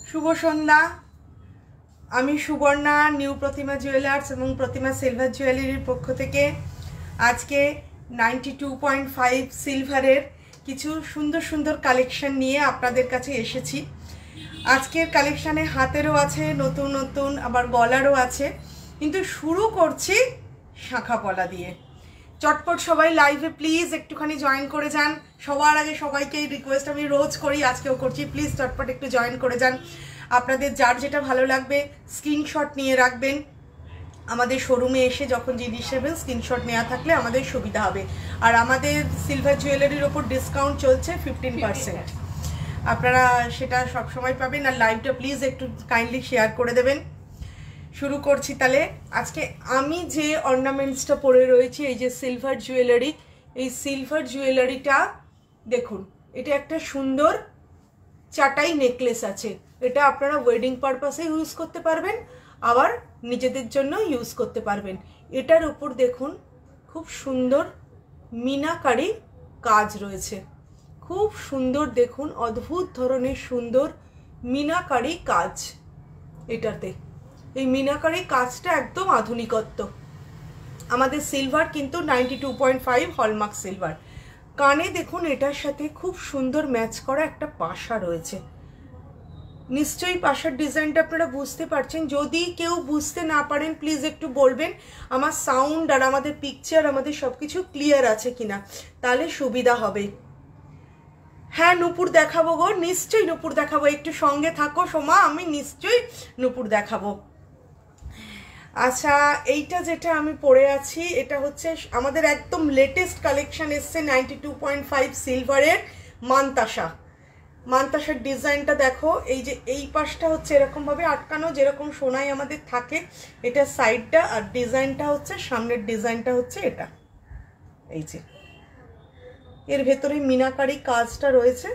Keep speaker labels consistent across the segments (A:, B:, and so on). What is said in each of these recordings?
A: শুভ সন্ধ্যা। আমি সুবর্ণা, নিউ প্রতিমা জুয়েলার্স এবং প্রতিমা সিলভার জুয়েলারির পক্ষ থেকে আজকে 92.5 সিলভারের কিছু সুন্দর সুন্দর কালেকশন নিয়ে আপনাদের কাছে এসেছি। আজকের কালেকশানে হাতেরও আছে নতুন নতুন, আবার গলারও আছে, কিন্তু শুরু করছি শাঁখা পলা দিয়ে। চটপট সবাই লাইভে প্লিজ একটুখানি জয়েন করে যান। সবার আগে সবাইকে রিকোয়েস্ট আমি রোজ করি, আজকেও করছি, প্লিজ চটপট একটু জয়েন করে যান। আপনাদের যার যেটা ভালো লাগবে স্ক্রিনশট নিয়ে রাখবেন। আমাদের শোরুমে এসে যখন জিনিস নেবেন স্ক্রিনশট নেওয়া থাকলে আমাদের সুবিধা হবে। আর আমাদের সিলভার জুয়েলারির ওপর ডিসকাউন্ট চলছে 15%, আপনারা সেটা সবসময় পাবেন। আর লাইভটা প্লিজ একটু কাইন্ডলি শেয়ার করে দেবেন। শুরু করছি তাহলে। আজকে আমি যে অর্নামেন্টসটা পরে রয়েছি, এই যে সিলভার জুয়েলারি, এই সিলভার জুয়েলারিটা দেখুন, এটা একটা সুন্দর চাটাই নেকলেস আছে। এটা আপনারা ওয়েডিং পারপাসে ইউজ করতে পারবেন, আবার নিজেদের জন্য ইউজ করতে পারবেন। এটার উপর দেখুন খুব সুন্দর মিনাকারি কাজ রয়েছে, খুব সুন্দর দেখুন, অদ্ভুত ধরনের সুন্দর মিনাকারি কাজ এটাতে। এই মিনাকারি কাজটা একদম আধুনিকত্ব। আমাদের সিলভার কিন্তু 92.5 হলমার্ক সিলভার। কানে দেখুন এটার সাথে খুব সুন্দর ম্যাচ করা একটা পাশা রয়েছে। নিশ্চয়ই পাশার ডিজাইনটা আপনারা বুঝতে পারছেন। যদি কেউ বুঝতে না পারেন প্লিজ একটু বলবেন, আমার সাউন্ড আর আমাদের পিকচার আমাদের সব কিছু ক্লিয়ার আছে কিনা, তাহলে সুবিধা হবে। হ্যাঁ নূপুর দেখাবো গো, নিশ্চয়ই নূপুর দেখাবো, একটু সঙ্গে থাকো সোমা, আমি নিশ্চয়ই নূপুর দেখাবো। আচ্ছা, এইটা যেটা আমি পরে আছি এটা হচ্ছে আমাদের একদম লেটেস্ট কালেকশন এসছে 92.5 সিলভারের মানতাসা। মানতাসার ডিজাইনটা দেখো, এই যে এই পাশটা হচ্ছে এরকমভাবে আটকানো, যেরকম সোনাই আমাদের থাকে, এটা সাইডটা, আর ডিজাইনটা হচ্ছে সামনের ডিজাইনটা হচ্ছে এটা। এই যে এর ভেতরে মিনাকারি কাজটা রয়েছে,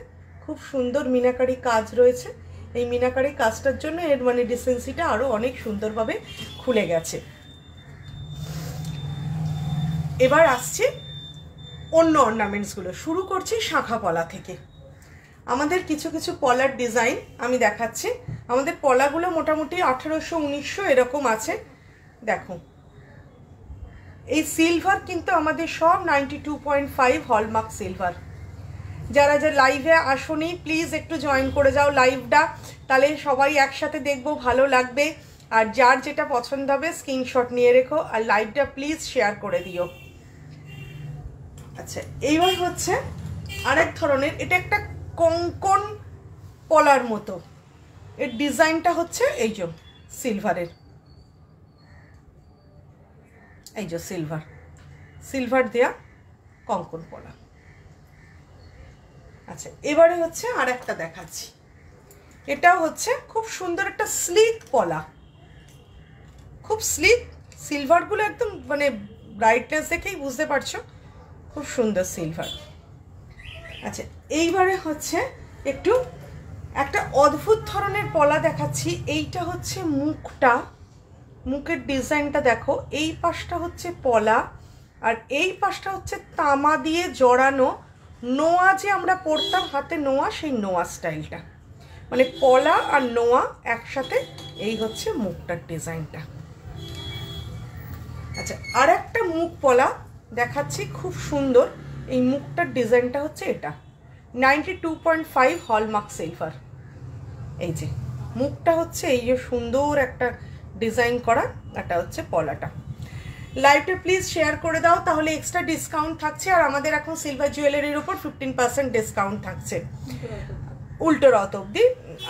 A: খুব সুন্দর মিনাকারি কাজ রয়েছে। এই মিনাকারি কাজটার জন্য এর মানে ডিসেন্সিটা আরও অনেক সুন্দরভাবে খুলে গেছে। এবার আসছে অন্য অর্নামেন্টসগুলো। শুরু করছি শাঁখা পলা থেকে। আমাদের কিছু কিছু পলার ডিজাইন আমি দেখাচ্ছি। আমাদের পলাগুলো মোটামুটি 1800-1900 এরকম আছে। দেখো এই সিলভার কিন্তু আমাদের সব 92.5 হলমার্ক সিলভার। যারা যে লাইভে আসুনি প্লিজ একটু জয়েন করে যাও লাইভটা, তাহলে সবাই একসাথে দেখবো, ভালো লাগবে। আর যার যেটা পছন্দ হবে স্ক্রিনশট নিয়ে রেখো, আর লাইভটা প্লিজ শেয়ার করে দিও। আচ্ছা, এইবার হচ্ছে আরেক ধরনের, এটা একটা কঙ্কন পলার মতো। এর ডিজাইনটা হচ্ছে এই যে সিলভারের, এই যে সিলভার দেয়া কঙ্কন পলা। আচ্ছা, এবারে হচ্ছে আর একটা দেখাচ্ছি। এটাও হচ্ছে খুব সুন্দর একটা স্লিক পলা, খুব স্লিক। সিলভারগুলো একদম মানে ব্রাইটনেস দেখেই বুঝতে পারছো খুব সুন্দর সিলভার। আচ্ছা, এইবারে হচ্ছে একটু একটা অদ্ভুত ধরনের পলা দেখাচ্ছি। এইটা হচ্ছে মুখটা, মুখের ডিজাইনটা দেখো। এই পাশটা হচ্ছে পলা, আর এই পাশটা হচ্ছে তামা দিয়ে জড়ানো নোয়া, যে আমরা পরতাম হাতে নোয়া, সেই নোয়া স্টাইলটা, মানে পলা আর নোয়া একসাথে। এই হচ্ছে মুখটার ডিজাইনটা। আচ্ছা, আর একটা মুখ পলা দেখাচ্ছি খুব সুন্দর। এই মুখটার ডিজাইনটা হচ্ছে এটা 92.5 হলমার্ক সিলভার। এই যে মুখটা হচ্ছে এই যে সুন্দর একটা ডিজাইন করা, এটা হচ্ছে পলাটা। লাইভটা প্লিজ শেয়ার করে দাও, তাহলে এক্সট্রা ডিসকাউন্ট থাকছে। আর আমাদের এখন সিলভার জুয়েলারির উপর 15% ডিসকাউন্ট থাকছে উল্টো রথ অব্দি।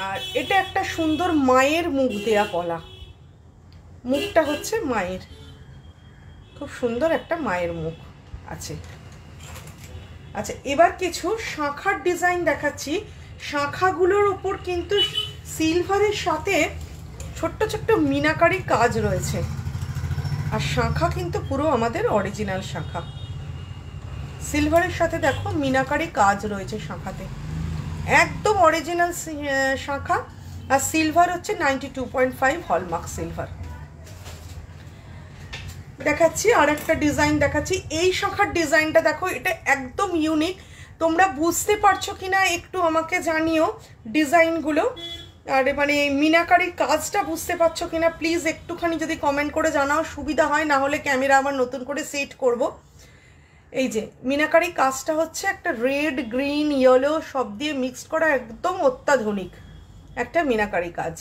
A: আর এটা একটা সুন্দর মায়ের মুখ দেয়া পলা, মুখটা হচ্ছে মায়ের, খুব সুন্দর একটা মায়ের মুখ আছে। আচ্ছা, এবার কিছু শাঁখার ডিজাইন দেখাচ্ছি। শাঁখাগুলোর উপর কিন্তু সিলভারের সাথে ছোট্ট ছোট্ট মিনাকারি কাজ রয়েছে। আর শাঁখা কিন্তু পুরো আমাদের অরিজিনাল শাঁখা। সিলভারের সাথে দেখো মিনাকারি কাজ রয়েছে শাঁখাতে, একদম অরিজিনাল শাঁখা। আর সিলভার হচ্ছে 92.5 হলমার্ক সিলভার। দেখাচ্ছি আর একটা ডিজাইন দেখাচ্ছি। এই শাঁখার ডিজাইনটা দেখো, এটা একদম ইউনিক। তোমরা বুঝতে পারছো কিনা একটু আমাকে জানিও ডিজাইনগুলো, আর মানে মিনাকারি কাজটা বুঝতে পারছো কিনা প্লিজ একটুখানি যদি কমেন্ট করে জানাও সুবিধা হয়, না হলে ক্যামেরা আবার নতুন করে সেট করব। এই যে মিনাকারি কাজটা হচ্ছে একটা রেড গ্রিন ইয়েলো সব দিয়ে মিক্সড করা একদম অত্যাধুনিক একটা মিনাকারি কাজ।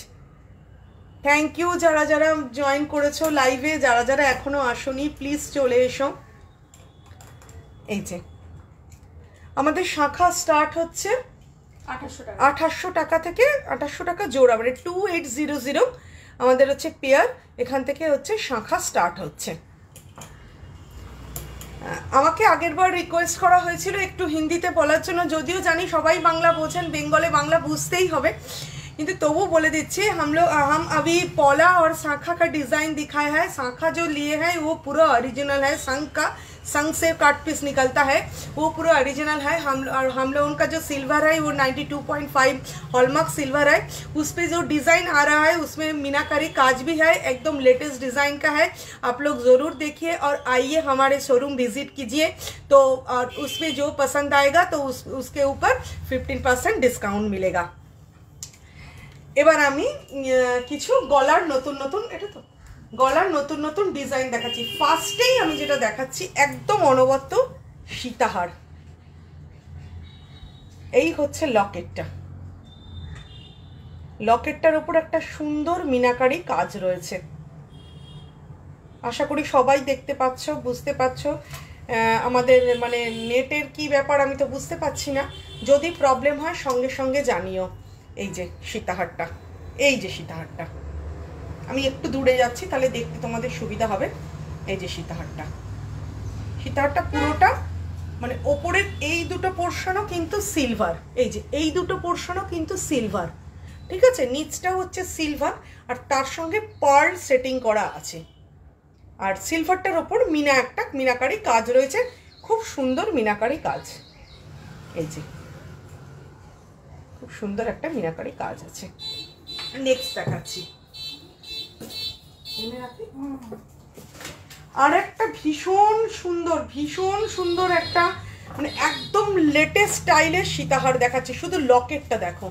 A: থ্যাংক ইউ যারা যারা জয়েন করেছো লাইভে, যারা যারা এখনো আসোনি প্লিজ চলে এসো। এই যে আমাদের শাখা স্টার্ট হচ্ছে 2800 টাকা থেকে, 2800 টাকা জোড়া, মানে 2800 আমাদের হচ্ছে পেয়ার। এখান থেকে হচ্ছে শাখা স্টার্ট হচ্ছে। আমাকে আগের বার রিকোয়েস্ট করা হয়েছিল একটু হিন্দিতে বলার জন্য, যদিও জানি সবাই বাংলা বোঝেন, বেঙ্গলে বাংলা বুঝতেই হবে, কিন্তু তবু বলে দিচ্ছি। हम अभी पौला और शाखा का डिज़ाइन दिखाया है। शाखा जो लिए है वो पूरा ओरिजिनल है, संग से काट पीस निकलता है, वो पूरा ओरिजिनल है। हम लोगों का जो सिल्वर है वो 92.5 हॉलमार्क सिल्वर है। उस पर जो डिज़ाइन आ रहा है उसमें मीनाकारी काज भी है, एकदम लेटेस्ट डिज़ाइन का है। आप लोग ज़रूर देखिए और आइए हमारे शोरूम विजिट कीजिए, तो उसमें जो पसंद आएगा तो उसके ऊपर 15% डिस्काउंट मिलेगा। এবার আমি কিছু গলার নতুন নতুন, এটা তো গলার নতুন নতুন ডিজাইন দেখাচ্ছি। ফার্স্টেই আমি যেটা দেখাচ্ছি একদম অনবদ্য সীতাহার। এই হচ্ছে লকেটটা, লকেটটার উপর একটা সুন্দর মিনাকারি কাজ রয়েছে। আশা করি সবাই দেখতে পাচ্ছ, বুঝতে পারছো। আমাদের মানে নেটের কি ব্যাপার আমি তো বুঝতে পারছি না, যদি প্রবলেম হয় সঙ্গে সঙ্গে জানিও। এই যে সীতাহারটা, এই যে সীতাহারটা, আমি একটু দূরে যাচ্ছি তাহলে দেখতে তোমাদের সুবিধা হবে। এই যে সীতাহারটা, সীতাহারটা পুরোটা মানে ওপরের এই দুটো পোর্শনও কিন্তু সিলভার, এই যে এই দুটো পোর্শনও কিন্তু সিলভার, ঠিক আছে। নিচটা হচ্ছে সিলভার আর তার সঙ্গে পার্ল সেটিং করা আছে, আর সিলভারটার ওপর একটা মিনাকারি কাজ রয়েছে, খুব সুন্দর মিনাকারি কাজ। এই যে খুব সুন্দর একটা মিনাকারি কাজ আছে। নেক্সট দেখাচ্ছি আর একটা ভীষণ সুন্দর একটা মানে একদম লেটেস্ট স্টাইলের সীতাহার দেখাচ্ছি। শুধু লকেটটা দেখো,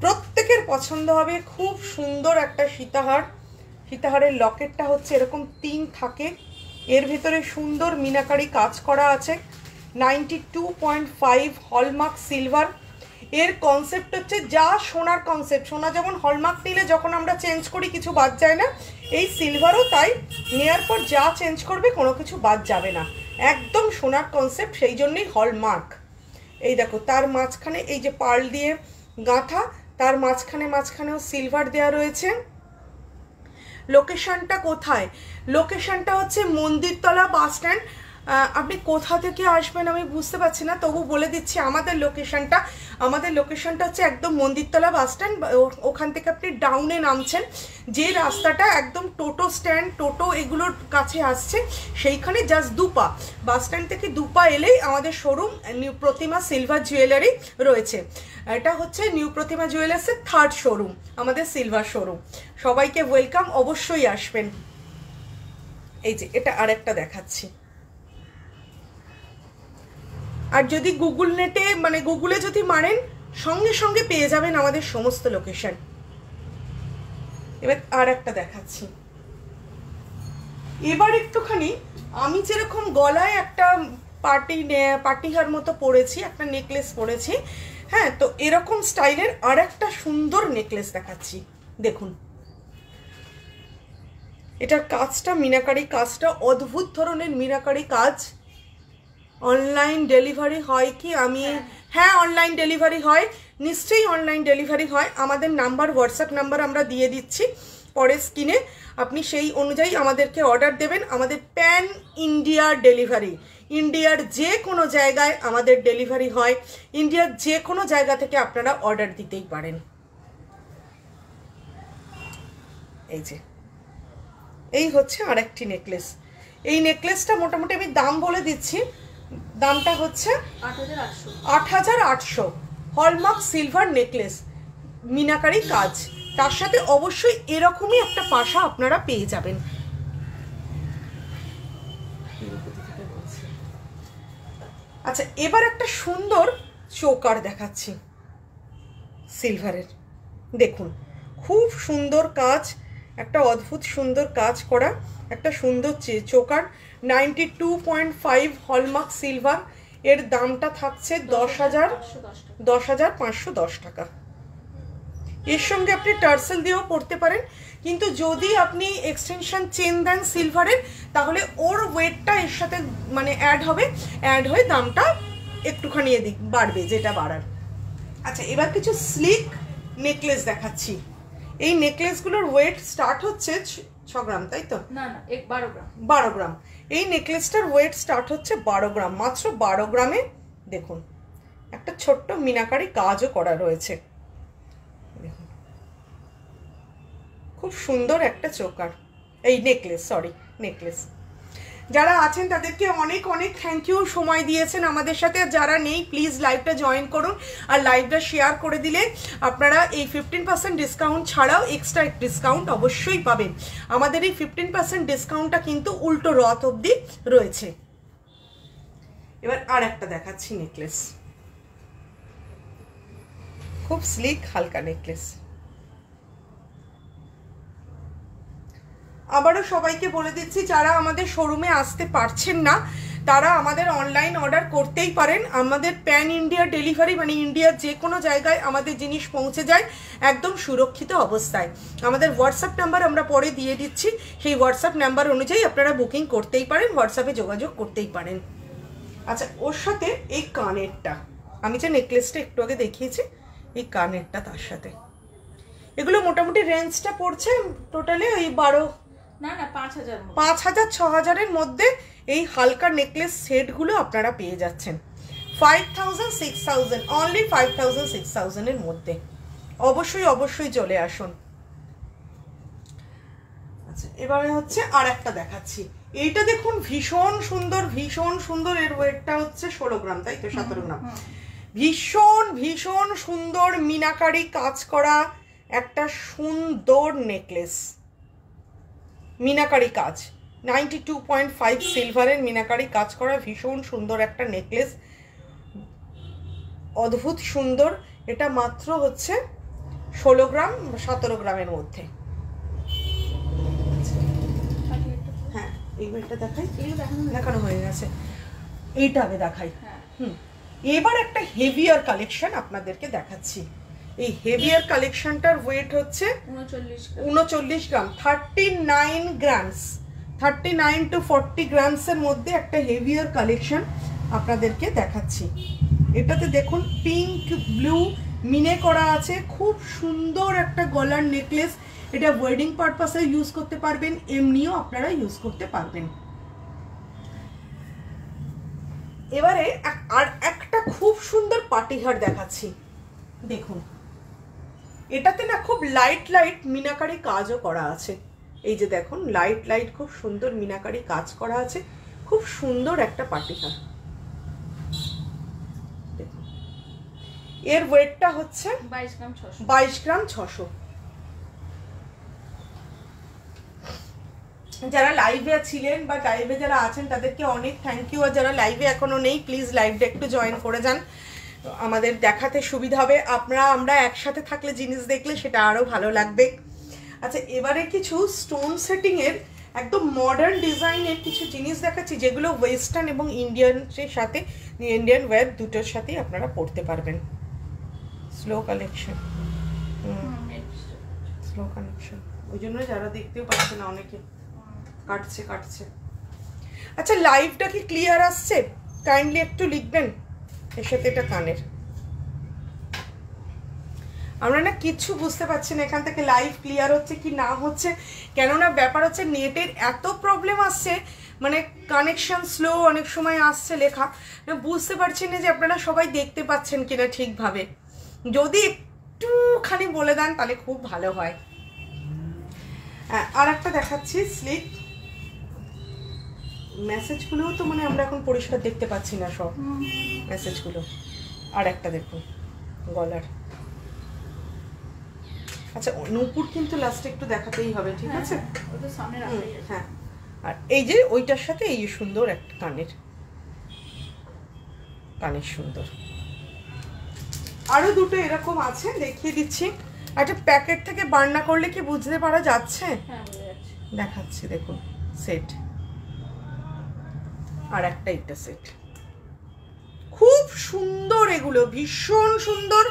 A: প্রত্যেকের পছন্দ হবে। খুব সুন্দর একটা সীতাহার। সীতাহারের লকেটটা হচ্ছে এরকম 3 থাকে, এর ভিতরে সুন্দর মিনাকারি কাজ করা আছে। 92.5 হলমার্ক সিলভার। এর কনসেপ্ট হচ্ছে যা সোনার কনসেপ্ট, সোনা যেমন হলমার্ক নিলে যখন আমরা চেঞ্জ করি কিছু বাদ যায় না, এই সিলভারও তাই, নেয়ার পর যা চেঞ্জ করবে কোনো কিছু বাদ যাবে না, একদম সোনার কনসেপ্ট, সেই জন্যই হলমার্ক। এই দেখো তার মাঝখানে এই যে পার্ল দিয়ে গাঁথা, তার মাঝখানেও সিলভার দেওয়া রয়েছে। লোকেশনটা কোথায়? লোকেশনটা হচ্ছে মন্দিরতলা বাস স্ট্যান্ড। আপনি কোথা থেকে আসবেন আমি বুঝতে পারছি না, তবু বলে দিচ্ছি আমাদের লোকেশনটা হচ্ছে একদম মন্দিরতলা বাস স্ট্যান্ড। ওখান থেকে আপনি ডাউনে নামছেন, যে রাস্তাটা একদম টোটো স্ট্যান্ড, টোটো এগুলোর কাছে আসছে, সেইখানে জাস্ট 2 পা, বাস স্ট্যান্ড থেকে 2 পা এলেই আমাদের শোরুম নিউ প্রতিমা সিলভার জুয়েলারি রয়েছে। এটা হচ্ছে নিউ প্রতিমা জুয়েলার্সের 3rd শোরুম, আমাদের সিলভার শোরুম। সবাইকে ওয়েলকাম, অবশ্যই আসবেন। এই যে এটা আরেকটা দেখাচ্ছি। আর যদি গুগল নেটে মানে গুগলে যদি মারেন সঙ্গে সঙ্গে পেয়ে যাবেন আমাদের সমস্ত লোকেশন। এবার আর একটা দেখাচ্ছি। এবার একটুখানি আমি যেরকম গলায় একটা পার্টিহার মতো পরেছি, একটা নেকলেস পরেছি, হ্যাঁ, তো এরকম স্টাইলের আর একটা সুন্দর নেকলেস দেখাচ্ছি। দেখুন এটার কাজটা, মিনাকারি কাজটা অদ্ভুত ধরনের মিনাকারি কাজ। অনলাইন ডেলিভারি হয় কি? হ্যাঁ অনলাইন ডেলিভারি হয়, নিশ্চয়ই অনলাইন ডেলিভারি হয়। আমাদের নাম্বার, হোয়াটসঅ্যাপ নাম্বার আমরা দিয়ে দিচ্ছি পরের স্ক্রিনে, আপনি সেই অনুযায়ী আমাদেরকে অর্ডার দেবেন। আমাদের প্যান ইন্ডিয়া ডেলিভারি, ইন্ডিয়ার যে কোনো জায়গায় আমাদের ডেলিভারি হয়, ইন্ডিয়ার যে কোনো জায়গা থেকে আপনারা অর্ডার দিতেই পারেন। এই যে এই হচ্ছে আরেকটি নেকলেস। এই নেকলেসটা মোটামুটি আমি দাম বলে দিচ্ছি, দামটা হচ্ছে 8800 হলমার্ক সিলভার নেকলেস, মিনাকারি কাজ, তার সাথে অবশ্যই এরকমই একটা পাশা আপনারা পেয়ে যাবেন। আচ্ছা, এবার একটা সুন্দর চোকার দেখাচ্ছি সিলভারের। দেখুন, খুব সুন্দর কাজ, একটা অদ্ভুত সুন্দর কাজ করা একটা সুন্দর চোকার, 92.5 হলমার্ক সিলভার। এর দামটা থাকছে 10,510 টাকা। এর সঙ্গে আপনি টার্সেল দিয়েও পড়তে পারেন, কিন্তু যদি আপনি এক্সটেনশন চেন দেন সিলভারের, তাহলে ওর ওয়েটটা এর সাথে মানে অ্যাড হয়ে দামটা একটুখানি এদিক বাড়বে, যেটা বাড়ার। আচ্ছা, এবার কিছু স্লিক নেকলেস দেখাচ্ছি। এই নেকলেসগুলোর ওয়েট স্টার্ট হচ্ছে 6 গ্রাম, তাই তো?
B: না 12 গ্রাম।
A: 12 গ্রাম। এই নেকলেসটার ওয়েট স্টার্ট হচ্ছে 12 গ্রাম, মাত্র 12 গ্রামে। দেখুন, একটা ছোট্ট মিনাকারি কাজও করা রয়েছে। দেখুন, খুব সুন্দর একটা চোকার, এই নেকলেস। যারা আছেন তাদেরকে অনেক অনেক থ্যাংক ইউ, সময় দিয়েছেন আমাদের সাথে। যারা নেই প্লিজ লাইভটা জয়েন করুন, আর লাইভটা শেয়ার করে দিলে আপনারা এই 15% ডিসকাউন্ট ছাড়াও এক্সট্রা ডিসকাউন্ট অবশ্যই পাবেন। আমাদের এই 15% ডিসকাউন্টটা কিন্তু উল্টো রথ অবধি রয়েছে। এবার আর একটা দেখাচ্ছি নেকলেস, খুব স্লিক হালকা নেকলেস। আবারও সবাইকে বলে দিচ্ছি, যারা আমাদের শোরুমে আসতে পারছেন না তারা আমাদের অনলাইন অর্ডার করতেই পারেন। আমাদের প্যান ইন্ডিয়া ডেলিভারি, মানে ইন্ডিয়ার যে কোনো জায়গায় আমাদের জিনিস পৌঁছে যায় একদম সুরক্ষিত অবস্থায়। আমাদের হোয়াটসঅ্যাপ নাম্বার আমরা পরে দিয়ে দিচ্ছি, সেই হোয়াটসঅ্যাপ নাম্বার অনুযায়ী আপনারা বুকিং করতেই পারেন, হোয়াটসঅ্যাপে যোগাযোগ করতেই পারেন। আচ্ছা, ওর সাথে এই কানেরটা, আমি যে নেকলেসটা একটু আগে দেখিয়েছি, এই কানেরটা তার সাথে, এগুলো মোটামুটি রেঞ্জটা পড়ছে টোটালি ওই 5,000-6,000-এর মধ্যে এই হালকা নেকলেস সেটগুলো আপনারা পেয়ে যাচ্ছেন। 5,000-6,000, অনলি 5,000-6,000-এর মধ্যে। অবশ্যই চলে আসুন। আচ্ছা, এবারে হচ্ছে আর একটা দেখাচ্ছি। এইটা দেখুন, ভীষণ সুন্দর। এর ওয়েটটা হচ্ছে 16 গ্রাম, তাই তো? 17 গ্রাম। ভীষণ সুন্দর মিনাকারি কাজ করা একটা সুন্দর নেকলেস, মিনাকারি কাজ, 92.5 সিলভারের মিনাকারি কাজ করা ভীষণ সুন্দর একটা নেকলেস, অদ্ভুত সুন্দর। এটা মাত্র হচ্ছে 16 গ্রাম 17 গ্রামের মধ্যে। হ্যাঁ, এইবারটা দেখাই, দেখানো হয়ে গেছে, এইটা আগে দেখাই। এবার একটা হেভিয়ার কালেকশন আপনাদেরকে দেখাচ্ছি। এই হেভিয়ার কালেকশনটার ওয়েট হচ্ছে 39 গ্রাম, 39 গ্রামস, 39 to 40 গ্রামসের মধ্যে একটা হেভিয়ার কালেকশন আপনাদেরকে দেখাচ্ছি। এটাতে দেখুন পিঙ্ক ব্লু মিনে করা আছে, খুব সুন্দর একটা গলার নেকলেস। এটা ওয়েডিং পারপাসে ইউজ করতে পারবেন, এমনিও আপনারা ইউজ করতে পারবেন। এবারে আর একটা খুব সুন্দর পাটিহার দেখাচ্ছি। দেখুন, এটাতে না খুব লাইট মিনাকারি কাজও করা আছে। এই যে দেখুন, লাইট খুব সুন্দর মিনাকারি কাজ করা আছে, খুব সুন্দর একটা পাটিহার। দেখুন, এর ওয়েটটা হচ্ছে 22 গ্রাম 600। যারা লাইভে ছিলেন বা লাইভে যারা আছেন তাদেরকে অনেক থ্যাংক ইউ, আর যারা লাইভে এখনো নেই প্লিজ লাইভটা একটু জয়েন করে যান, আমাদের দেখাতে সুবিধা হবে। আমরা একসাথে থাকলে জিনিস দেখলে সেটা আরও ভালো লাগবে। আচ্ছা, এবারে কিছু স্টোন সেটিংয়ের একদম মডার্ন ডিজাইনের কিছু জিনিস দেখাচ্ছি, যেগুলো ওয়েস্টার্ন এবং ইন্ডিয়ানের সাথে, ইন্ডিয়ান ওয়্যার দুটোর সাথেই আপনারা পড়তে পারবেন। স্লো কালেকশন, ওই জন্য যারা দেখতেও পাচ্ছে না, অনেকে কাটছে। আচ্ছা, লাইভটা কি ক্লিয়ার আসছে? কাইন্ডলি একটু লিখবেন। এর সাথে এটা কানের, আমরা না কিচ্ছু বুঝতে পারছি না এখান থেকে লাইভ ক্লিয়ার হচ্ছে কি না হচ্ছে, কেননা ব্যাপার হচ্ছে নেটের এত প্রবলেম আসছে, মানে কানেকশন স্লো অনেক সময় আসছে লেখা, বুঝতে পারছি না যে আপনারা সবাই দেখতে পাচ্ছেন কিনা ঠিকভাবে। যদি একটুখানি বলে দেন তাহলে খুব ভালো হয়। হ্যাঁ, আর একটা দেখাচ্ছি স্লিক। মেসেজগুলোও তো মানে আমরা এখন পরিষ্কার দেখতে পাচ্ছি না সব মেসেজগুলো। আর একটা দেখুন গলার। আচ্ছা, নূপুর কিন্তু লাস্টে একটু দেখাতেই হবে, ঠিক আছে? হ্যাঁ, আর এই যে ওইটার সাথে এই সুন্দর একটা কানের, কানের সুন্দর। আরো দুটো এরকম আছে, দেখিয়ে দিচ্ছি। একটা প্যাকেট থেকে বার না করলে কি বুঝতে পারা যাচ্ছে? দেখাচ্ছি, দেখুন সেট, আর একটা এটা সেট। খুব সুন্দর, এগুলো ভীষণ সুন্দর,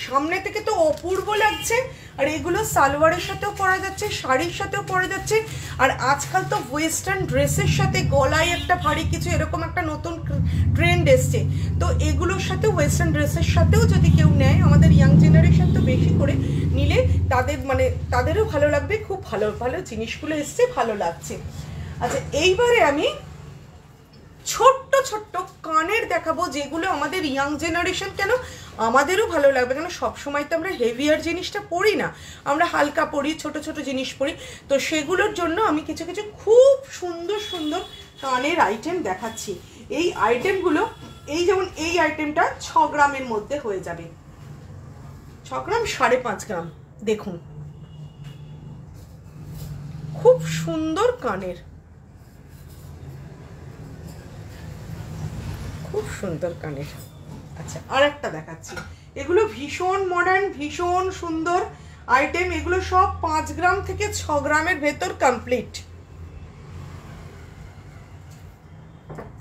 A: সামনে থেকে তো অপূর্ব লাগছে। আর এগুলো সালোয়ারের সাথেও পরা যাচ্ছে, শাড়ির সাথেও পরা যাচ্ছে। আর আজকাল তো ওয়েস্টার্ন ড্রেসের সাথে গলায় একটা ভারী কিছু এরকম একটা নতুন ট্রেন্ড এসছে, তো এগুলোর সাথে ওয়েস্টার্ন ড্রেসের সাথেও যদি কেউ নেয়, আমাদের ইয়াং জেনারেশন তো বেশি করে নিলে তাদের মানে তাদেরও ভালো লাগবে। খুব ভালো ভালো জিনিসগুলো এসছে, ভালো লাগছে। আচ্ছা, এইবারে আমি ছোট্ট ছোট্ট কানের দেখাবো, যেগুলো আমাদের ইয়াং জেনারেশন, কেন আমাদেরও ভালো লাগবে, কেন সবসময় তো আমরা হেভিয়ার জিনিসটা পরি না, আমরা হালকা পরি, ছোট ছোট জিনিস পরি। তো সেগুলোর জন্য আমি কিছু কিছু খুব সুন্দর সুন্দর কানের আইটেম দেখাচ্ছি। এই আইটেমগুলো, এই যেমন এই আইটেমটা 6 গ্রামের মধ্যে হয়ে যাবে, 6 গ্রাম 5.5 গ্রাম। দেখুন খুব সুন্দর কানের, খুব সুন্দর কানের। আচ্ছা, আর একটা দেখাচ্ছি, এগুলো ভীষণ মডার্ন, ভীষণ সুন্দর আইটেম। এগুলো সব 5 গ্রাম থেকে 6 গ্রামের ভেতর কমপ্লিট,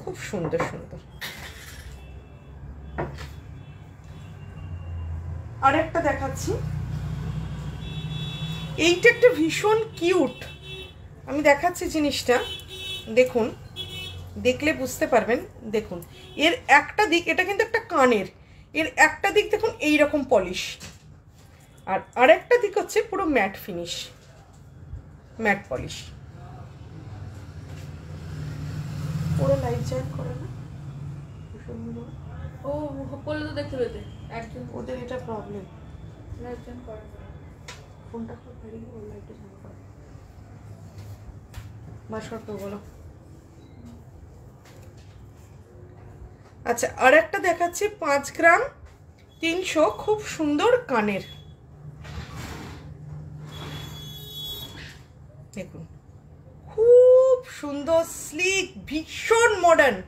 A: খুব সুন্দর সুন্দর। আর একটা দেখাচ্ছি, এইটা একটা ভীষণ কিউট, আমি দেখাচ্ছি জিনিসটা, দেখুন, দেখলে বুঝতে পারবেন। দেখুন এর একটা দিক, এটা কিন্তু একটা কানের, এর একটা দিক দেখুন এইরকম পলিশ, আর আরেকটা দিক হচ্ছে পুরো ম্যাট ফিনিশ, ম্যাট পলিশ। পুরো লাইট জ্যাম করে না,
B: ও বলে তো দেখতে পেতে একজন,
A: ওদের এটা প্রবলেম,
B: লাইট জ্যাম করে
A: ফোনটা খুব ভারী, ওর লাইটটা জ্যাম করে। বাসর তো বলো। আচ্ছা, আর একটা দেখাচ্ছি 5 গ্রাম 300, খুব সুন্দর কানের, দেখুন খুব সুন্দর স্লিক, ভীষণ মডার্ন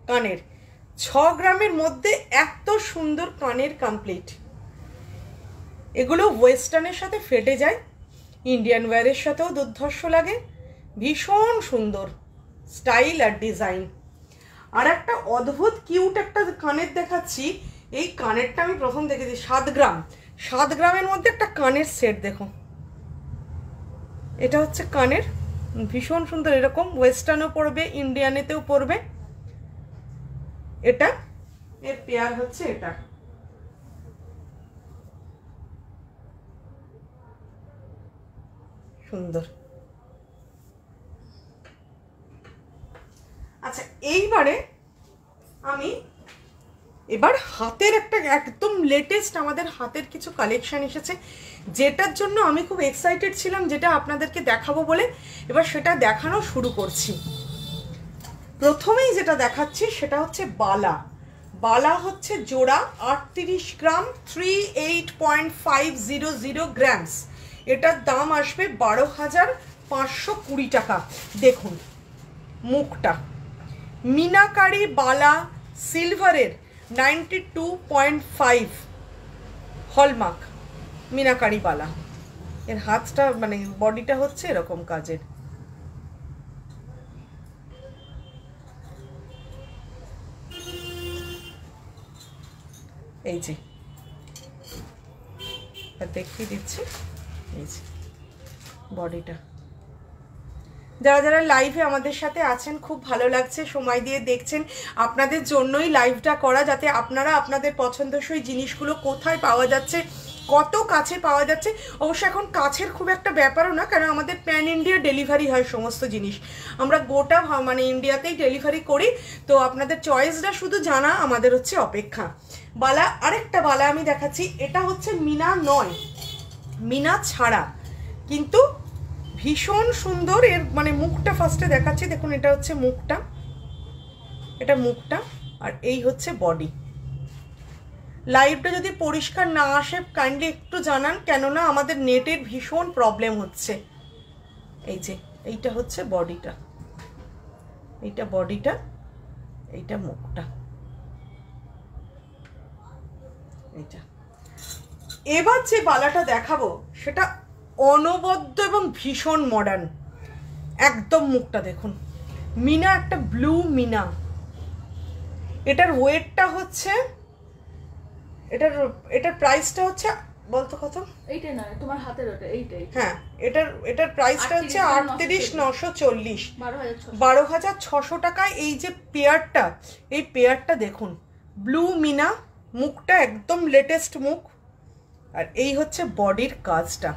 A: কানের। 6 গ্রামের মধ্যে এত সুন্দর কানের কমপ্লিট। এগুলো ওয়েস্টার্নের সাথে ফেটে যায়, ইন্ডিয়ান ওয়্যারের সাথেও দুর্ধর্ষ লাগে, ভীষণ সুন্দর স্টাইল আর ডিজাইন। আর একটা অদ্ভুত কিউট একটা কানের দেখাচ্ছি, এই কানেরটা আমি প্রথম দেখেছি 7 গ্রাম, 7 গ্রামের মধ্যে একটা কানের সেট। দেখো এটা হচ্ছে কানের, ভীষণ সুন্দর, এরকম ওয়েস্টার্নও পরবে, ইন্ডিয়ানেতেও পরবে। এটা এর পেয়ার হচ্ছে এটা, সুন্দর। আচ্ছা, এইবারে আমি এবার হাতের একটা একদম লেটেস্ট আমাদের হাতের কিছু কালেকশন এসেছে, যেটার জন্য আমি খুব এক্সাইটেড ছিলাম, যেটা আপনাদেরকে দেখাবো বলে এবার সেটা দেখানো শুরু করছি। প্রথমেই যেটা দেখাচ্ছি সেটা হচ্ছে বালা। বালা হচ্ছে জোড়া 38 গ্রাম, 38.500 গ্রামস। এটার দাম আসবে 12,520 টাকা। দেখুন মুখটা মিনাকারি বালা, সিলভারের 92.5 হলমার্ক মিনাকারি বালা। এর হাতটা মানে বডিটা হচ্ছে এরকম কাজের। এই যে দেখিয়ে দিচ্ছি, এই যে বডিটা। যারা যারা লাইভে আমাদের সাথে আছেন, খুব ভালো লাগছে, সময় দিয়ে দেখছেন, আপনাদের জন্যই লাইভটা করা, যাতে আপনারা আপনাদের পছন্দসই জিনিসগুলো কোথায় পাওয়া যাচ্ছে, কত কাছে পাওয়া যাচ্ছে। অবশ্য এখন কাছের খুব একটা ব্যাপারও না, কারণ আমাদের প্যান ইন্ডিয়া ডেলিভারি হয় সমস্ত জিনিস, আমরা গোটা মানে ইন্ডিয়াতেই ডেলিভারি করি। তো আপনাদের চয়েসটা শুধু জানা আমাদের হচ্ছে অপেক্ষা। বালা, আরেকটা বালা আমি দেখাচ্ছি, এটা হচ্ছে মিনা নয়, মিনা ছাড়া, কিন্তু ভীষণ সুন্দর। এর মানে মুখটা ফার্স্টে দেখাচ্ছি, দেখুন এটা হচ্ছে মুখটা, এটা মুখটা, আর এই হচ্ছে বডি। লাইভটা যদি পরিষ্কার না আসে কাইন্ডলি একটু জানান, কেননা আমাদের নেটের ভীষণ প্রবলেম হচ্ছে। এই যে এইটা হচ্ছে বডিটা, এইটা বডিটা, এইটা মুখটা। এটা এবার যে বালাটা দেখাবো সেটা অনবদ্য এবং ভীষণ মডার্ন। একদম মুখটা দেখুন, মিনা, একটা ব্লু মিনা। এটার ওয়েটটা হচ্ছে, এটার প্রাইসটা হচ্ছে, বলতো কত?
B: এইটা না, তোমার হাতের ওটা, এইটাই।
A: হ্যাঁ, এটার প্রাইসটা হচ্ছে 38,940,
B: 12,600
A: টাকায়। এই যে পেয়ারটা, এই পেয়ারটা দেখুন, ব্লু মিনা, মুখটা একদম লেটেস্ট মুখ। আর এই হচ্ছে বডির কাজটা।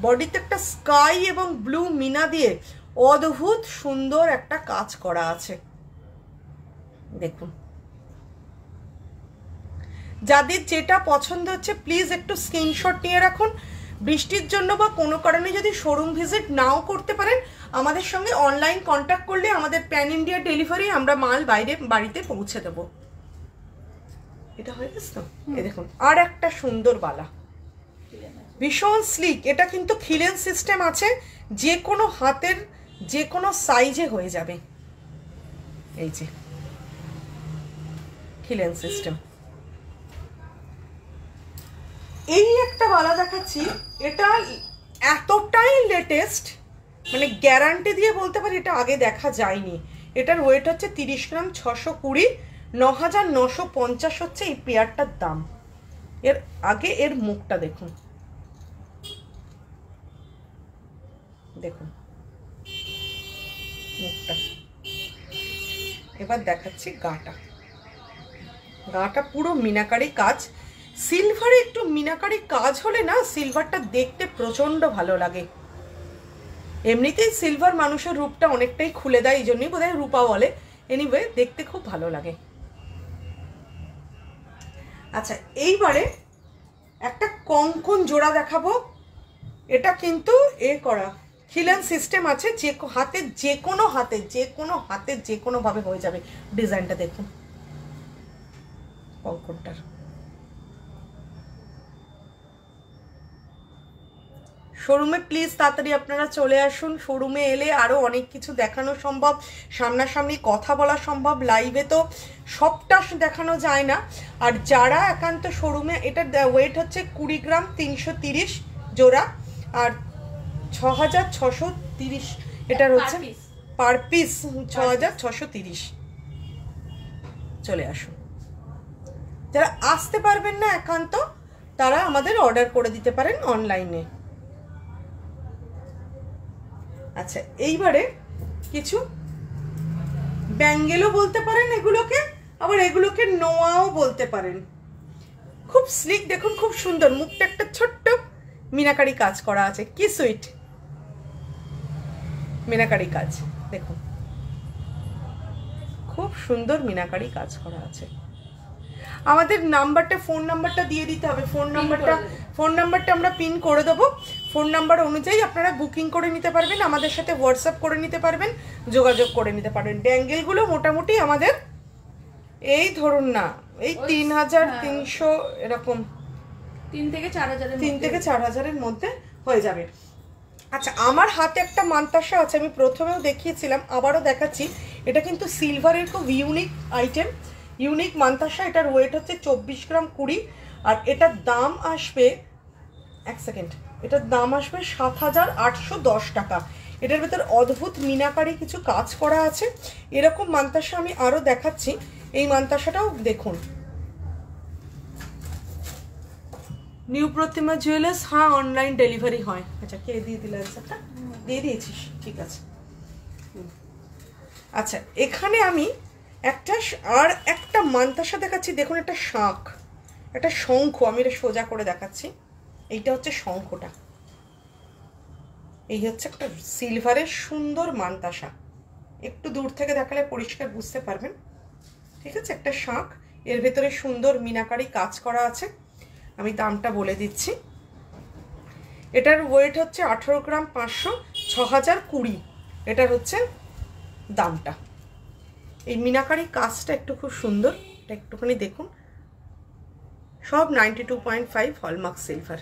A: বডিতে একটা স্কাই এবং ব্লু মিনা দিয়ে অদ্ভুত সুন্দর একটা কাজ করা আছে, দেখুন। যাদের যেটা পছন্দ হচ্ছে প্লিজ একটু স্ক্রিনশট নিয়ে রাখুন। বৃষ্টির জন্য বা কোনো কারণে যদি শোরুম ভিজিট নাও করতে পারেন, আমাদের সঙ্গে অনলাইন কন্ট্যাক্ট করলে আমাদের প্যান ইন্ডিয়া ডেলিভারি, আমরা মাল বাড়িতে পৌঁছে দেব। এটা হয়ে গেছে তো? এই দেখুন আর একটা সুন্দর বালা, ভীষণ স্লিক। এটা কিন্তু খিলেন সিস্টেম আছে, যে কোনো হাতের যে কোনো সাইজে হয়ে যাবে। এই যে খিলেন সিস্টেম। এই একটা বালা দেখাচ্ছি, এটা এতটাই লেটেস্ট, মানে গ্যারান্টি দিয়ে বলতে পারি এটা আগে দেখা যায়নি। এটার ওয়েট হচ্ছে 30 গ্রাম, 620, 9,950 হচ্ছে এই পেয়ারটার দাম। এর আগে এর মুখটা দেখুন, দেখুন মুখটা। এবার দেখাচ্ছি গাটা। গাটা পুরো মিনাকারি কাজ। সিলভারে একটু মিনাকারি কাজ হলে না, সিলভারটা দেখতে প্রচন্ড ভালো লাগে। এমনিতেই সিলভার মানুষের রূপটা অনেকটাই খুলে দেয়, এই জন্যই বোধহয় রূপা বলে। এনিওয়ে, দেখতে খুব ভালো লাগে। আচ্ছা, এইবারে একটা কঙ্কন জোড়া দেখাবো। এটা কিন্তু করা খিলেন সিস্টেম আছে, যে হাতে যে কোনো ভাবে হয়ে যাবে। ডিজাইনটা দেখুন কঙ্কনটার। শোরুমে প্লিজ তাড়াতাড়ি আপনারা চলে আসুন। শোরুমে এলে আরও অনেক কিছু দেখানো সম্ভব, সামনাসামনি কথা বলা সম্ভব। লাইভে তো সবটা দেখানো যায় না। আর যারা একান্ত শোরুমে, এটার ওয়েট হচ্ছে 20 গ্রাম, 330 জোড়া, আর 6,630 এটার হচ্ছে পার পিস 6,630। চলে আসুন। যারা আসতে পারবেন না একান্ত, তারা আমাদের অর্ডার করে দিতে পারেন অনলাইনে। আচ্ছা, এইবারে কিছু ব্যাঙ্গেলও বলতে পারেন এগুলোকে, আবার এগুলোকে নোয়াও বলতে পারেন। খুব স্লিক, দেখুন খুব সুন্দর। মুখটা একটা ছোট্ট মিনাকারি কাজ করা আছে, কি সুইট মিনাকারি কাজ, দেখুন খুব সুন্দর মিনাকারি কাজ করা আছে। আমাদের নাম্বারটা, ফোন নাম্বারটা দিয়ে দিতে হবে। ফোন নাম্বারটা আমরা পিন করে দেবো। ফোন নাম্বার অনুযায়ী আপনারা বুকিং করে নিতে পারবেন, আমাদের সাথে হোয়াটসঅ্যাপ করে নিতে পারবেন, যোগাযোগ করে নিতে পারবেন। ব্যাঙ্গেলগুলো মোটামুটি আমাদের এই ধরুন না, এই 3,300 এরকম,
B: 3 থেকে
A: 4,000-এর মধ্যে হয়ে যাবে। আচ্ছা, আমার হাতে একটা মান্তাসা আছে, আমি প্রথমেও দেখিয়েছিলাম, আবারও দেখাচ্ছি। এটা কিন্তু সিলভারের খুব ইউনিক আইটেম, ইউনিক মান্তাসা। এটার ওয়েট হচ্ছে 24 গ্রাম 20, আর এটার দাম আসবে, এক সেকেন্ড, এটার দাম আসবে 7,810 টাকা। এটার ভেতর অদ্ভুত মিনাকারি কিছু কাজ করা আছে। এরকম মান্তাসা আমি আরও দেখাচ্ছি। এই মান্তাসাটাও দেখুন। নিউ প্রতিমা জুয়েলার্স, হ্যাঁ অনলাইন ডেলিভারি হয়। আচ্ছা, কে দিয়ে দিল অ্যান্সারটা? দিয়ে দিয়েছিস, ঠিক আছে। আচ্ছা, এখানে আমি একটা মান্তাসা দেখাচ্ছি। দেখুন, একটা শাঁখ, একটা শঙ্খ, আমি এটা সোজা করে দেখাচ্ছি। এইটা হচ্ছে শঙ্খটা, এই হচ্ছে একটা সিলভারের সুন্দর মান্তাসা। একটু দূর থেকে দেখালে পরিষ্কার বুঝতে পারবেন, ঠিক আছে। একটা শাঁখ, এর ভেতরে সুন্দর মিনাকারি কাজ করা আছে। আমি দামটা বলে দিচ্ছি। এটার ওয়েট হচ্ছে 18 গ্রাম 500, 6,020 এটার হচ্ছে দামটা। এই মিনাকারি কাজটা একটু খুব সুন্দর, এটা একটুখানি দেখুন। সব 92.5 হলমার্ক সিলভার।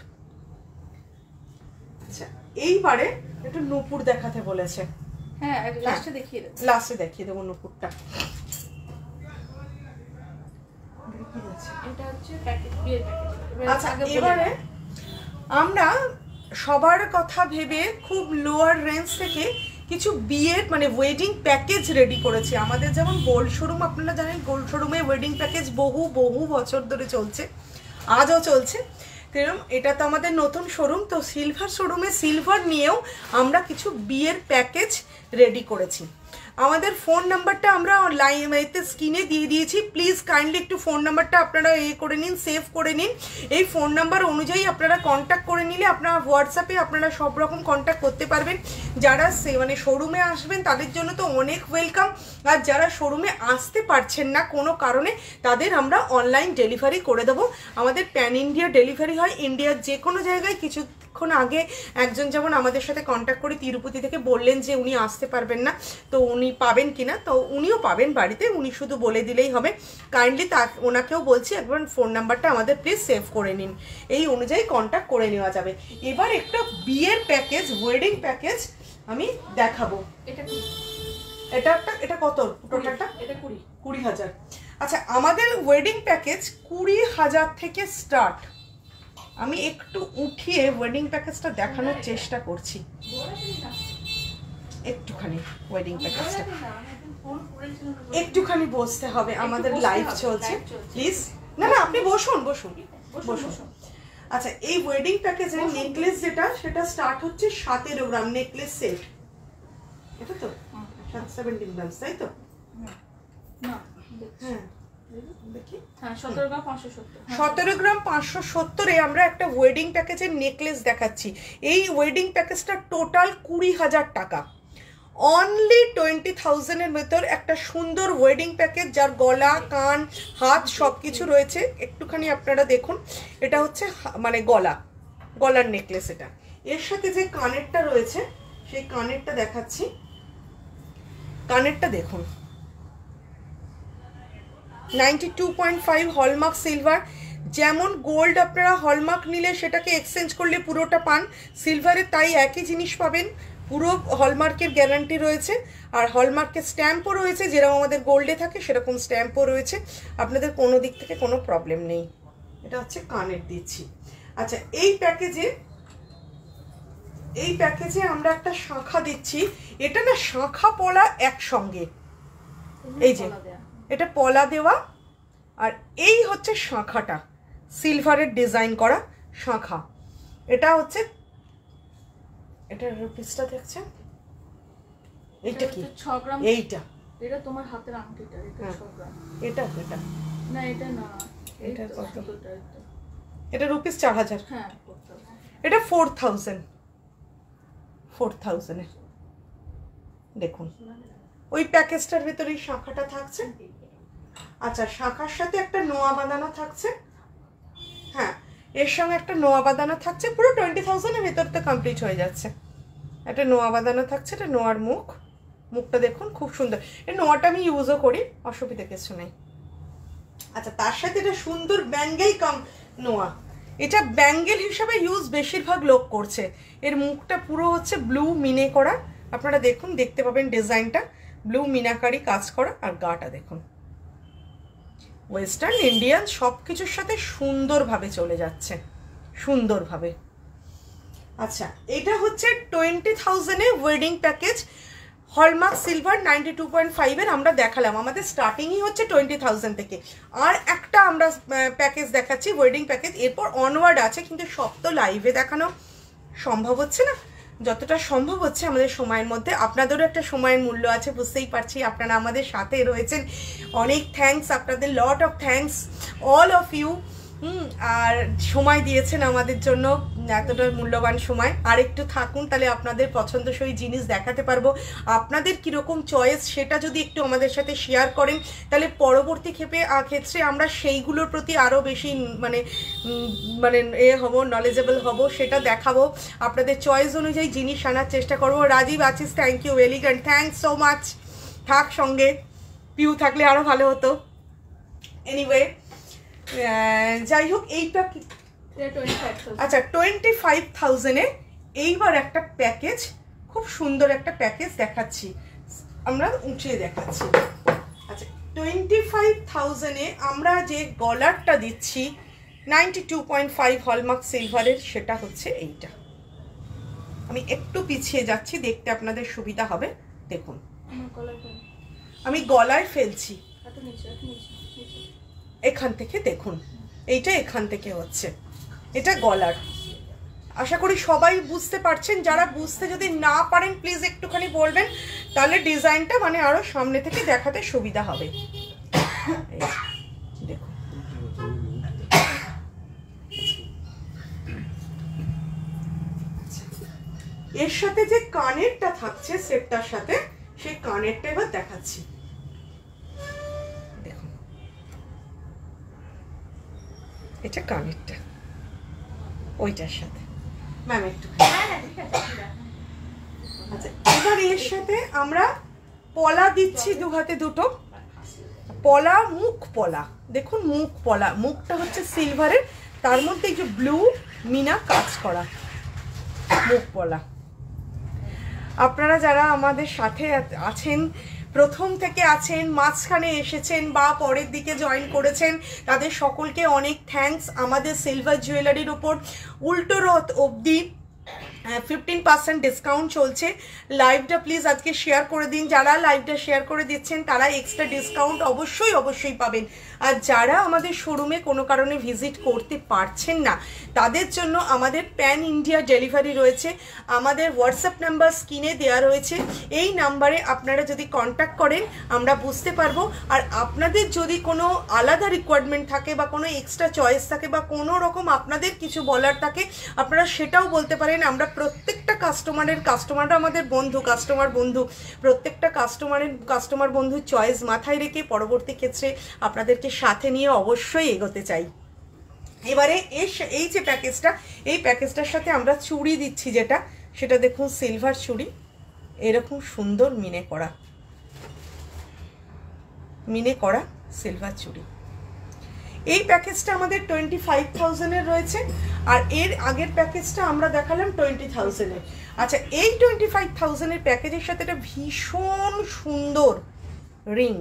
A: আচ্ছা, এইবারে একটু নূপুর দেখাতে বলেছে।
B: হ্যাঁ, লাস্টে দেখিয়ে দেবো
A: নূপুরটা।
B: এটা হচ্ছে প্যাকেট, বিয়ের প্যাকেট।
A: আচ্ছা, এবারে আমরা সবার কথা ভেবে খুব লোয়ার রেঞ্জ থেকে কিছু বিয়ের মানে ওয়েডিং প্যাকেজ রেডি করেছি। আমাদের যেমন গোল্ড শোরুম, আপনারা জানেন গোল্ড শোরুমে ওয়েডিং প্যাকেজ বহু বছর ধরে চলছে, আজও চলছে। তেরম এটা তো আমাদের নতুন শোরুম, তো সিলভার শোরুমে সিলভার নিয়েও আমরা কিছু বিয়ের প্যাকেজ রেডি করেছি। আমাদের ফোন নাম্বারটা আমরা লাইভে স্ক্রিনে দিয়ে দিয়েছি, প্লিজ কাইন্ডলি একটু ফোন নাম্বারটা আপনারা করে নিন, সেভ করে নিন। এই ফোন নাম্বার অনুযায়ী আপনারা কন্ট্যাক্ট করে নিলে আপনারা হোয়াটসঅ্যাপে আপনারা সব রকম কন্ট্যাক্ট করতে পারবেন। যারা মানে শোরুমে আসবেন তাদের জন্য তো অনেক ওয়েলকাম, আর যারা শোরুমে আসতে পারছেন না কোনো কারণে তাদের আমরা অনলাইন ডেলিভারি করে দেবো। আমাদের প্যান ইন্ডিয়া ডেলিভারি হয়, ইন্ডিয়ার যে কোনো জায়গায়। কিছুক্ষণ আগে একজন যেমন আমাদের সাথে কন্ট্যাক্ট করে তিরুপতি থেকে বললেন যে উনি আসতে পারবেন না, তো উনি পাবেন কিনা, তো উনিও পাবেন বাড়িতে, উনি শুধু বলে দিলেই হবে। কাইন্ডলি ওনাকেও বলছি একবার ফোন নাম্বারটা আমাদের প্লিজ সেভ করে নিন, এই অনুযায়ী কন্ট্যাক্ট করে নেওয়া যাবে। এবার একটা বিয়ের প্যাকেজ, ওয়েডিং প্যাকেজ আমি দেখাবো। এটা কত টোটালটা?
B: এটা
A: 20,000। আচ্ছা, আমাদের ওয়েডিং প্যাকেজ 20,000 থেকে স্টার্ট। আমি একটু উঠিয়ে ওয়েডিং প্যাকেজটা দেখানোর চেষ্টা করছি, একটুখানি ওয়েডিং প্যাকেজটা একটুখানি বসতে হবে, আমাদের লাইভ চলছে প্লিজ। না আপনি বসুন। আচ্ছা, এই ওয়েডিং প্যাকেজের নেকলেস যেটা সেটা স্টার্ট হচ্ছে 17 গ্রাম নেকলেস সেট, এটা তো 17 গ্রাম, তাই তো? হ্যাঁ দেখি, 17 গ্রাম 570 আমরা একটা ওয়েডিং প্যাকেজের নেকলেস দেখাচ্ছি। এই ওয়েডিং প্যাকেজটা টোটাল 20,000 টাকা। অনলি 20,000 ভেতর একটা সুন্দর ওয়েডিং প্যাকেজ, যার গলা, কান, হাত সব কিছু রয়েছে। একটুখানি আপনারা দেখুন, এটা হচ্ছে মানে গলার নেকলেস। এটা এর সাথে যে কানেরটা রয়েছে সেই কানেরটা দেখাচ্ছি। কানেরটা দেখুন, 92.5 হলমার্ক সিলভার। যেমন গোল্ড আপনারা হলমার্ক নিলে সেটাকে এক্সচেঞ্জ করলে পুরোটা পান, সিলভারে তাই একই জিনিস পাবেন, পুরো হলমার্কের গ্যারান্টি রয়েছে। আর হলমার্কের স্ট্যাম্পও রয়েছে, যেরকম আমাদের গোল্ডে থাকে সেরকম স্ট্যাম্পও রয়েছে, আপনাদের কোনো দিক থেকে কোনো প্রবলেম নেই। এটা হচ্ছে কানের দিচ্ছি। আচ্ছা, এই প্যাকেজে আমরা একটা শাঁখা দিচ্ছি। এটা না শাঁখা পলা একসঙ্গে, এই যে এটা পলা দেওয়া, আর এই হচ্ছে শাঁখাটা, সিলভারের ডিজাইন করা শাঁখা। এটা হচ্ছে, এটার রুপিসটা দেখছেন, এইটা কি
B: 6 গ্রাম।
A: এটা
B: তোমার হাতের আংটিটা, এটা 6 গ্রাম।
A: এটা
B: না, এটা না,
A: এটা কত? এটা রুপিস 4,000।
B: হ্যাঁ,
A: এটা 4,000 এর। দেখুন ওই প্যাকেজটার ভিতরে এই শাঁখাটা থাকছে। আচ্ছা, শাঁখার সাথে একটা নোয়া বাঁধানো থাকছে। হ্যাঁ, এর সঙ্গে একটা নোয়া বাঁধানো থাকছে। পুরো 20,000 এর ভেতর তো কমপ্লিট হয়ে যাচ্ছে। একটা নোয়া বাঁধানো থাকছে, এটা নোয়ার মুখটা দেখুন, খুব সুন্দর। এই নোয়াটা আমি ইউজও করি, অসুবিধা কিছু নেই। আচ্ছা, তার সাথে এটা সুন্দর ব্যাঙ্গেল কাম নোয়া। এটা ব্যাঙ্গেল হিসাবে ইউজ বেশিরভাগ লোক করছে। এর মুখটা পুরো হচ্ছে ব্লু মিনে করা, আপনারা দেখুন, দেখতে পাবেন ডিজাইনটা ব্লু মিনাকারি কাজ করা। আর গাটা দেখুন, ওয়েস্টার্ন ইন্ডিয়ান সব কিছুর সাথে সুন্দরভাবে চলে যাচ্ছে, সুন্দরভাবে। আচ্ছা, এটা হচ্ছে 20,000 এর ওয়েডিং প্যাকেজ, হলমার্ক সিলভার 92.5 এর আমরা দেখালাম। আমাদের স্টার্টিংই হচ্ছে 20,000 থেকে। আর একটা আমরা প্যাকেজ দেখাচ্ছি, ওয়েডিং প্যাকেজ, এরপর অনওয়ার্ড আছে, কিন্তু সব তো লাইভে দেখানো সম্ভব হচ্ছে না। যতটা সম্ভব হচ্ছে আমাদের সময়ের মধ্যে। আপনাদেরও একটা সময়ের মূল্য আছে, বুঝতেই পারছি, আপনারা আমাদের সাথে রয়েছেন। অনেক থ্যাঙ্কস আপনাদের, lot of thanks all of you. আর সময় দিয়েছেন আমাদের জন্য, এতটা মূল্যবান সময়। আর একটু থাকুন, তাহলে আপনাদের পছন্দসই জিনিস দেখাতে পারবো। আপনাদের কীরকম চয়েস সেটা যদি একটু আমাদের সাথে শেয়ার করেন, তাহলে পরবর্তী ক্ষেত্রে আমরা সেইগুলোর প্রতি আরও বেশি মানে হব, নলেজেবল হব, সেটা দেখাবো। আপনাদের চয়েস অনুযায়ী জিনিস আনার চেষ্টা করবো। রাজীব আছিস, thank you, elegant, thanks so much. থাক সঙ্গে, পিউ থাকলে আরও ভালো হতো। এনিওয়ে, যাই হোক, এইটা আচ্ছা 25,000 এ এইবার একটা প্যাকেজ, খুব সুন্দর একটা প্যাকেজ দেখাচ্ছি, আমরা উঠিয়ে দেখাচ্ছি। আচ্ছা, 25,000-এ আমরা যে গলারটা দিচ্ছি 92.5 হলমার্ক সিলভারের, সেটা হচ্ছে এইটা। আমি একটু পিছিয়ে যাচ্ছি, দেখতে আপনাদের সুবিধা হবে। দেখুন আমি গলায় ফেলছি, এখান থেকে দেখুন, এইটা এখান থেকে হচ্ছে, এটা গলার। আশা করি সবাই বুঝতে পারছেন। যারা বুঝতে যদি না পারেন প্লিজ একটুখানি বলবেন, তাহলে ডিজাইনটা মানে আরো সামনে থেকে দেখাতে সুবিধা হবে। দেখুন এর সাথে যে কানেরটা থাকছে সেটটার সাথে, সেই কানেরটা এবার দেখাচ্ছি। দেখুন এটা কানেরটা ওইটার সাথে। ম্যাম একটু আচ্ছা, এবার এর সাথে আমরা পলা দিচ্ছি দু হাতে দুটো পলা, মুখ পলা। দেখুন মুখ পলা, মুখটা হচ্ছে সিলভারের, তার মধ্যে এই যে ব্লু মিনা কাজ করা মুখ পলা। আপনারা যারা আমাদের সাথে আছেন, প্রথম থেকে আছেন, মাঝখানে এসেছেন বা পরের দিকে জয়েন করেছেন, তাদের সকলকে অনেক থ্যাঙ্কস। আমাদের সিলভার জুয়েলারির ওপর উল্টো রথ অবধি 15% ডিসকাউন্ট চলছে। লাইভটা প্লিজ আজকে শেয়ার করে দিন। যারা লাইভটা শেয়ার করে দিচ্ছেন তারা এক্সট্রা ডিসকাউন্ট অবশ্যই পাবেন। আর যারা আমাদের শোরুমে কোনো কারণে ভিজিট করতে পারছেন না, তাদের জন্য আমাদের প্যান ইন্ডিয়া ডেলিভারি রয়েছে। আমাদের হোয়াটসঅ্যাপ নাম্বার স্ক্রিনে দেওয়া রয়েছে, এই নাম্বারে আপনারা যদি কন্ট্যাক্ট করেন আমরা বুঝতে পারবো। আর আপনাদের যদি কোনো আলাদা রিকোয়ারমেন্ট থাকে বা কোনো এক্সট্রা চয়েস থাকে বা কোনো রকম আপনাদের কিছু বলার থাকে, আপনারা সেটাও বলতে পারেন। আমরা প্রত্যেকটা কাস্টমাররা আমাদের বন্ধু, কাস্টমার বন্ধু, প্রত্যেকটা কাস্টমার বন্ধুর চয়েস মাথায় রেখে পরবর্তী ক্ষেত্রে আপনাদেরকে সাথে নিয়ে অবশ্যই এগোতে চাই। এবারে এই যে প্যাকেজটা, এই প্যাকেজটার সাথে আমরা চুড়ি দিচ্ছি, সেটা দেখুন সিলভার চুড়ি, এরকম সুন্দর মিনে করা সিলভার চুড়ি। এই প্যাকেজটা আমাদের 25,000-এর রয়েছে, আর এর আগের প্যাকেজটা আমরা দেখালাম 20,000-এর। আচ্ছা, এই 25,000-এর প্যাকেজের সাথে একটা ভীষণ সুন্দর রিং,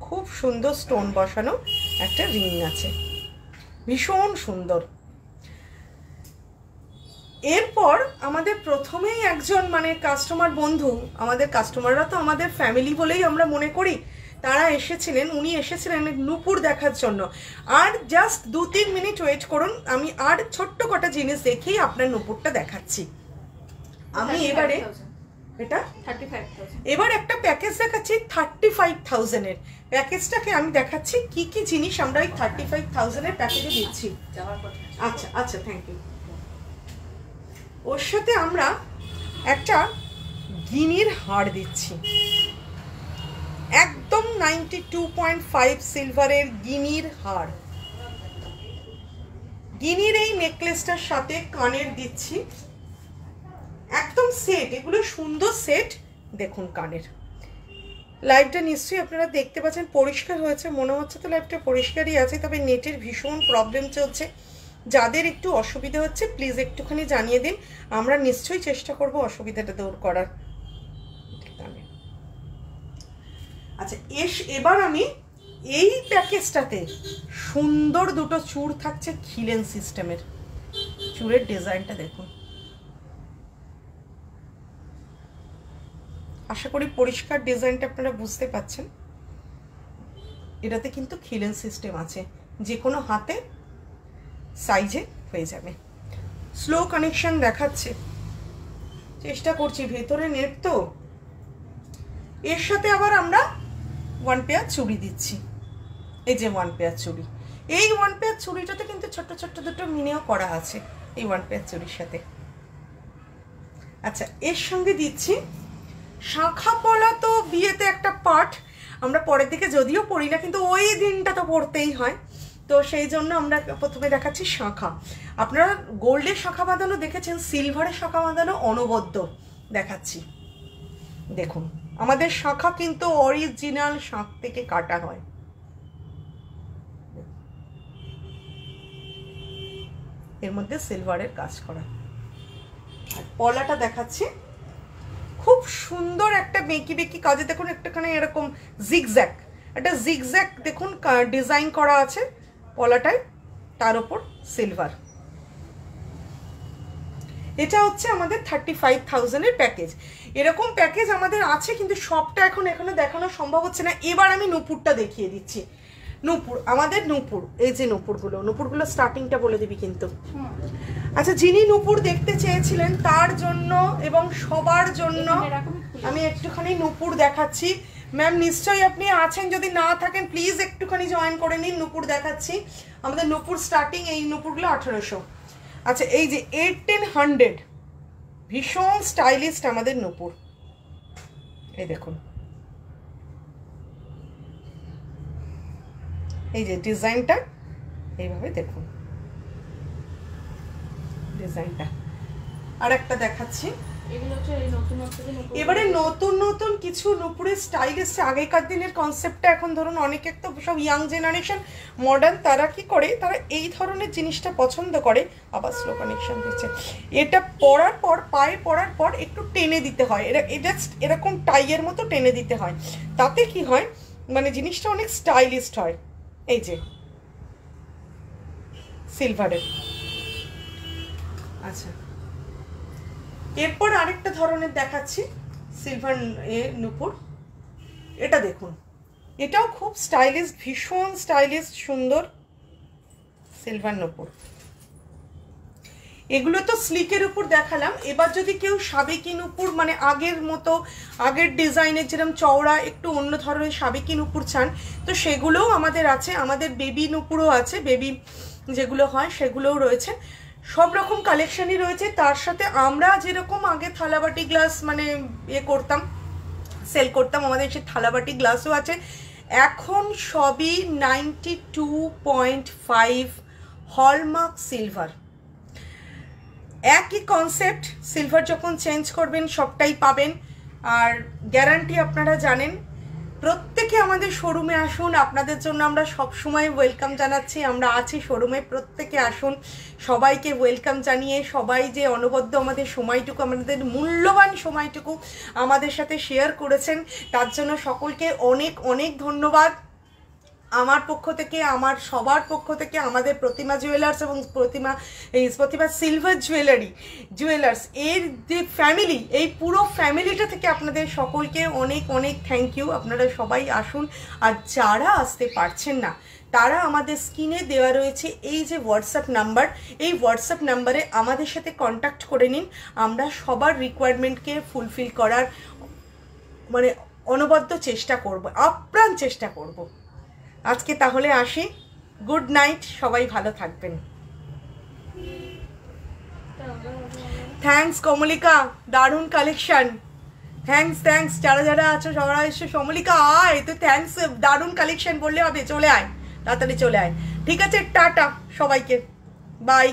A: খুব সুন্দর স্টোন বসানো একটা রিং আছে, ভীষণ সুন্দর। এরপর আমাদের প্রথমেই একজন মানে কাস্টমার বন্ধু, আমাদের কাস্টমাররা তো আমাদের ফ্যামিলি বলেই আমরা মনে করি, তারা এসেছিলেন, উনি এসেছিলেন নূপুর দেখার জন্য। আর জাস্ট 2-3 মিনিট ওয়েট করুন, আমি আর ছোট্ট কটা জিনিস দেখেই আপনার নূপুরটা দেখাচ্ছি। আমি এবারে এটা
B: 35,000,
A: এবার একটা প্যাকেজ দেখাচ্ছি 35,000-এর। প্যাকেজটাকে আমি দেখাচ্ছি কি কি জিনিস আমরা এই 35,000-এর প্যাকেজে দিচ্ছি। আচ্ছা থ্যাংক ইউ। ওর সাথে আমরা একটা গিনির হার দিচ্ছি, একদম 92.5 সিলভারের গিনির হার। গিনির এই নেকলেসটার সাথে কানের দিচ্ছি, একদম সেট, এগুলো সুন্দর সেট। দেখুন কানের। লাইভটা নিশ্চয়ই আপনারা দেখতে পাচ্ছেন, পরিষ্কার হয়েছে মনে হচ্ছে, তো লাইভটা পরিষ্কারই আছে, তবে নেটের ভীষণ প্রবলেম চলছে। যাদের একটু অসুবিধা হচ্ছে প্লিজ একটুখানি জানিয়ে দিন, আমরা নিশ্চয়ই চেষ্টা করব অসুবিধাটা দূর করার। আচ্ছা, এবার আমি এই প্যাকেজটাতে সুন্দর দুটো চূড় থাকছে খিলেন সিস্টেমের। চূড়ের ডিজাইনটা দেখুন, আশা করি পরিষ্কার ডিজাইনটা আপনারা বুঝতে পাচ্ছেন। এটাতে কিন্তু খিলেন সিস্টেম আছে, যে কোনো হাতে সাইজে হয়ে যাবে। স্লো কানেকশন দেখাচ্ছে, চেষ্টা করছি, ভেতরে নেট তো। এর সাথে আবার আমরা 1 পেয়ার চুড়ি দিচ্ছি, এই যে 1 পেয়ার চুড়ি। এই 1 পেয়ার চুড়িটাতে কিন্তু ছোট্ট ছোট্ট দুটো মিনেও করা আছে এই 1 পেয়ার চুড়ির সাথে। আচ্ছা, এর সঙ্গে দিচ্ছি শাঁখা পলা। তো বিয়েতে একটা পার্ট, আমরা পরের দিকে যদিও পড়ি না, কিন্তু ওই দিনটা তো পড়তেই হয়, তো সেই জন্য আমরা প্রথমে দেখাচ্ছি শাঁখা। আপনারা গোল্ডের শাঁখা বাঁধানো দেখেছেন, সিলভারের শাঁখা বাঁধানো অনবদ্য দেখাচ্ছি। দেখুন আমাদের শাঁখা কিন্তু অরিজিনাল শাঁখ থেকে কাটা হয়। এর মধ্যে সিলভারের কাজ করা। আর পলাটা দেখাচ্ছি, খুব সুন্দর একটা বেঁকি বেঁকি কাজে, দেখুন একটাখানে এরকম জিগজ্যাগ, একটা জিগজ্যাগ দেখুন ডিজাইন করা আছে পলাটায়, তার উপর সিলভার। এটা হচ্ছে আমাদের 35,000-এর প্যাকেজ। এরকম প্যাকেজ আমাদের আছে, কিন্তু সবটা এখন এখানে দেখানো সম্ভব হচ্ছে না। এবার আমি নূপুরটা দেখিয়ে দিচ্ছি। নূপুর, আমাদের নূপুর, এই যে নূপুরগুলো স্টার্টিংটা বলে দিবি কিন্তু। আচ্ছা, যিনি নূপুর দেখতে চেয়েছিলেন তার জন্য এবং সবার জন্য আমি একটুখানি নূপুর দেখাচ্ছি। ম্যাম নিশ্চয়ই আপনি আছেন, যদি না থাকেন প্লিজ একটুখানি জয়েন করে নিন। নূপুর দেখাচ্ছি, আমাদের নূপুর স্টার্টিং, এই নূপুরগুলো 1800। আচ্ছা, এই যে 1800, ভীষণ স্টাইলিস্ট আমাদের নূপুর। এই দেখুন, এই যে ডিজাইনটা, এইভাবে দেখুন ডিজাইনটা। আর একটা দেখাচ্ছি, এবারে নতুন নতুন কিছু নূপুরের স্টাইল এসছে। আগেকার দিনের কনসেপ্টটা এখন ধরুন অনেকে তো সব ইয়াং জেনারেশন মডার্ন, তারা কি করে, তারা এই ধরনের জিনিসটা পছন্দ করে। আবার স্লো কানেকশন দিচ্ছে। এটা পরার পর, পায়ে পরার পর একটু টেনে দিতে হয়, এটা এরকম টাইয়ের মতো টেনে দিতে হয়। তাতে কি হয়, মানে জিনিসটা অনেক স্টাইলিস্ট হয়। এই যে সিলভারের। আচ্ছা, এরপর আরেকটা ধরনের দেখাচ্ছি সিলভার নূপুর। এটা দেখুন, এটাও খুব স্টাইলিশ, ভীষণ স্টাইলিশ, সুন্দর সিলভার নূপুর। এগুলো তো স্লিকের উপর দেখালাম। এবার যদি কেউ সাবেকি নূপুর, মানে আগের মতো, আগের ডিজাইনের যেরকম চওড়া, একটু অন্য ধরনের সাবেকি নূপুর চান, তো সেগুলোও আমাদের আছে। আমাদের বেবি নূপুরও আছে, বেবি যেগুলো হয় সেগুলোও রয়েছে। সব রকম কালেকশনই রয়েছে। তার সাথে আমরা যেরকম আগে থালাবাটি গ্লাস মানে করতাম, সেল করতাম, আমাদের সে থালাবাটি গ্লাসও আছে। এখন সবই 92.5 হলমার্ক সিলভার। একই কনসেপ্ট, সিলভার যখন চেঞ্জ করবেন সবটাই পাবেন। আর গ্যারান্টি আপনারা জানেন। প্রত্যেকে আমাদের শোরুমে আসুন, আপনাদের জন্য আমরা সবসময় ওয়েলকাম জানাচ্ছি। আমরা আছি শোরুমে, প্রত্যেকে আসুন। সবাইকে ওয়েলকাম জানিয়ে, সবাই যে অনবদ্য আমাদের সময়টুকু, আমাদের মূল্যবান সময়টুকু আমাদের সাথে শেয়ার করেছেন, তার জন্য সকলকে অনেক অনেক ধন্যবাদ। আমার পক্ষ থেকে, আমার সবার পক্ষ থেকে, আমাদের প্রতিমা জুয়েলার্স এবং প্রতিমা সিলভার জুয়েলার্স এর যে ফ্যামিলি, এই পুরো ফ্যামিলিটা থেকে আপনাদের সকলকে অনেক অনেক থ্যাংক ইউ। আপনারা সবাই আসুন। আর যারা আসতে পারছেন না, তারা আমাদের স্ক্রিনে দেওয়া রয়েছে এই যে হোয়াটসঅ্যাপ নাম্বার, এই হোয়াটসঅ্যাপ নাম্বারে আমাদের সাথে কন্ট্যাক্ট করে নিন। আমরা সবার রিকোয়ারমেন্টকে ফুলফিল করার মানে অনবদ্য চেষ্টা করব, আপ্রাণ চেষ্টা করব। আজকে তাহলে আসি, গুড নাইট, সবাই ভালো থাকবেন। থ্যাঙ্কস কমলিকা, দারুণ কালেকশন। থ্যাঙ্কস যারা যারা আছো, সবাই এসো। কমলিকা আয়, তো থ্যাঙ্কস, দারুণ কালেকশন বললে হবে, চলে আয়, তাড়াতাড়ি চলে আয়। ঠিক আছে, টাটা সবাইকে, বাই।